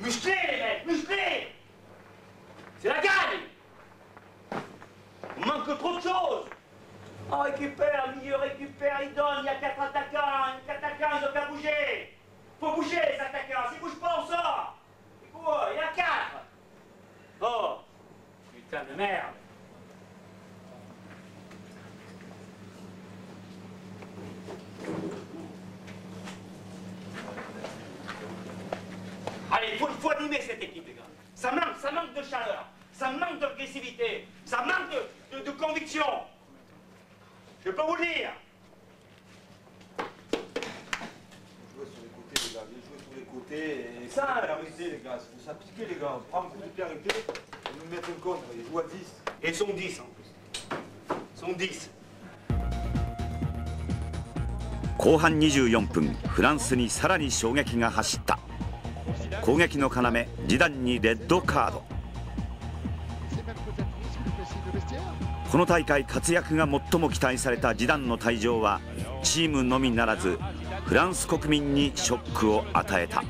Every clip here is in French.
Musclés, les mecs, musclés. C'est la gagne. On manque trop de choses. On récupère, le milieu récupère, il donne, il y a 4 attaquants, ils n'ont qu'à bouger. Faut bouger les attaquants, s'ils bougent pas, on sort. Il y a 4. Oh, putain de merde. Allez, il faut animer cette équipe, les gars. Ça manque de chaleur, ça manque d'agressivité, ça manque de conviction. Je peux vous le dire. Jouez sur les côtés, les gars. Jouez sur les côtés et ça, arrêtez, les gars. Il faut s'appliquer, les gars. Prends un coup de pied arrêté et nous mettre un contre. Ils jouent à 10. Et ils sont 10 en plus. Ils sont 10. 後半24分、フランスにさらに衝撃が走った。攻撃の要、ジダンにレッドカード。この大会活躍が最も期待されたジダンの退場はチームのみならずフランス国民にショックを与えた。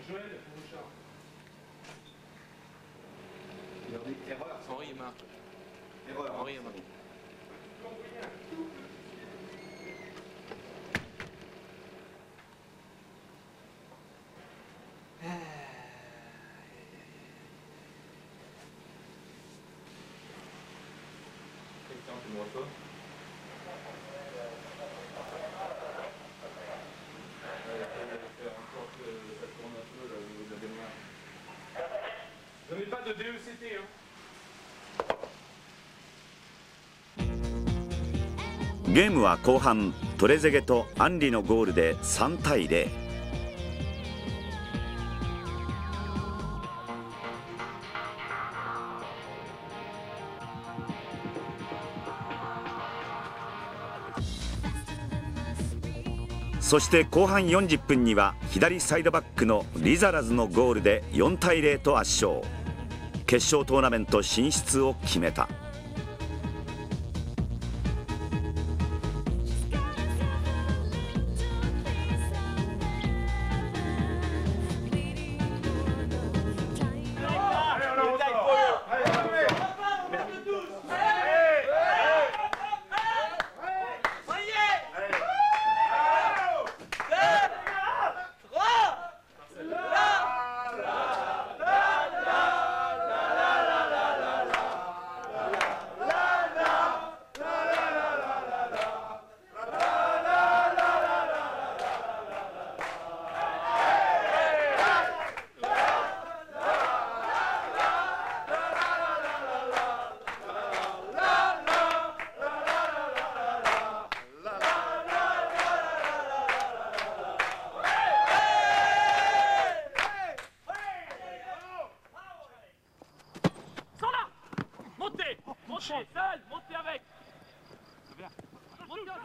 Joël, Bouchard. Il a dit erreur. Henri marque. Erreur. Henri a marqué. Quelqu'un qui me reçoit. Je n'ai pas de DECT, hein. ゲームは後半トレゼゲとアンリのゴールで3対0。そして後半40分には左サイドバックのリザラズのゴールで4対0と圧勝。決勝トーナメント進出を決めた。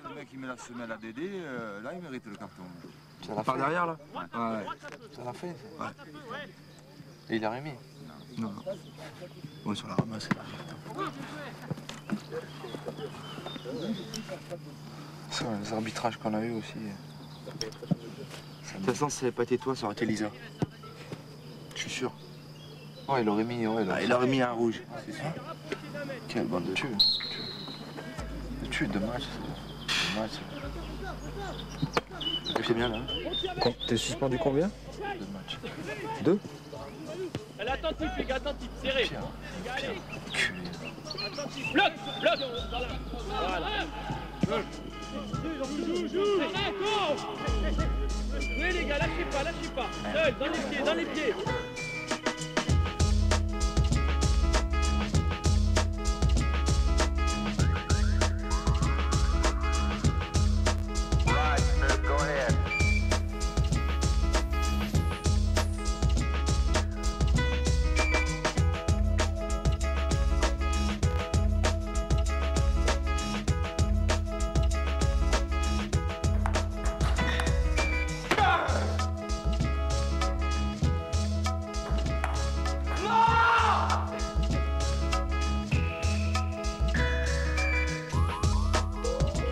Le mec qui met la semelle à Dédé, là il mérite le carton. Ça l'a fait derrière là. Ouais. Ça l'a fait. Ouais. Et il a remis. Non. Ouais, sur la ramasse. Ça, les arbitrages qu'on a eu aussi. De toute façon, si ça n'avait pas été toi, ça aurait été Lisa. Je suis sûr. Ouais, il aurait mis. Ouais, Il aurait mis un rouge, c'est sûr. Quelle bande de tues. De tues, de matchs. De matchs. Tu fais bien là. T'es suspendu combien? 2 matchs. 2? Allez, attentif, les gars, attentif, serré. Pire. Bloc, bloc. Voilà. Joue. Oui, les gars, lâchez pas. Seul, dans les pieds.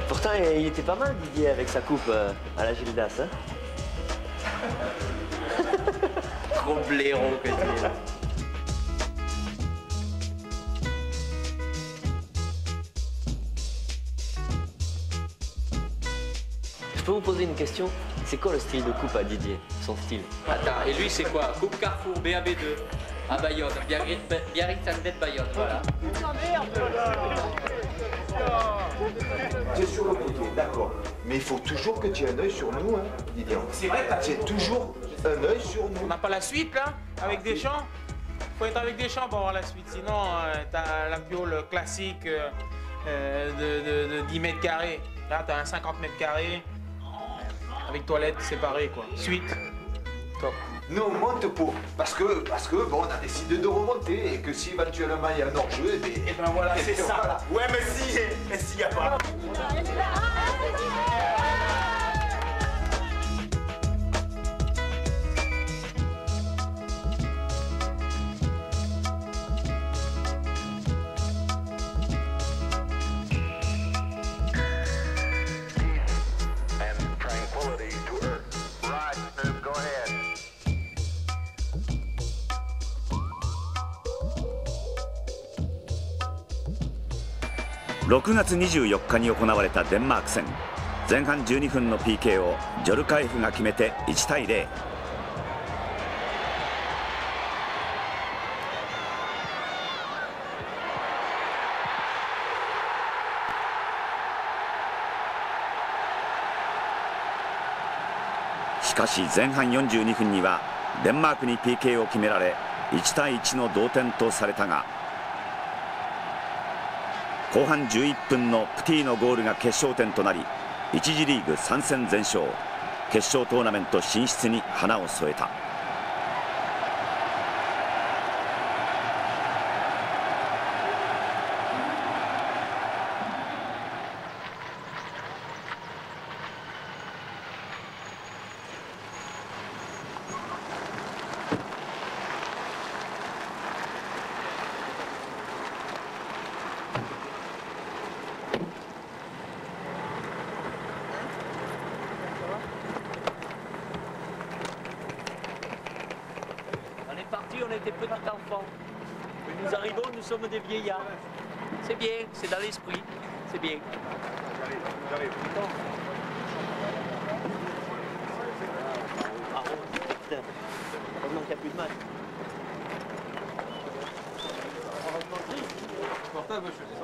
Pourtant, il était pas mal, Didier, avec sa coupe à la Gildas. Hein. Gros blaireau que tu es là. Je peux vous poser une question? C'est quoi le style de coupe à Didier? Son style? Attends, et lui c'est quoi? Coupe Carrefour, BAB2, à Bayonne, Biarritz Sandet Bayonne, voilà. Tu es sur le côté, d'accord. Mais il faut toujours que tu aies un œil sur nous, hein, Didier. C'est vrai, tu as toujours un œil sur nous. On n'a pas la suite là, avec Deschamps. Faut être avec Deschamps pour avoir la suite. Sinon, t'as la piole classique de 10 mètres carrés. Là, t'as un 50 mètres carrés avec toilettes séparées, quoi. Suite. Top. Nous, on monte pour. Parce que bon, on a décidé de remonter et que si éventuellement il y a un hors-jeu, Et ben voilà, c'est ça. Voilà. Ouais, mais s'il n'y a pas.6月24日に行われたデンマーク戦、前半12分の PK をジョルカエフが決めて1対0。しかし前半42分にはデンマークに PK を決められ1対1の同点とされたが、後半11分のプティのゴールが決勝点となり1次リーグ3戦全勝、決勝トーナメント進出に花を添えた。On était petits enfants. Mais nous arrivons, nous sommes des vieillards. C'est bien, c'est dans l'esprit. C'est bien. J'arrive. Ah bon, putain. Heureusement qu'il n'y a plus de match. Portable, je fais ça.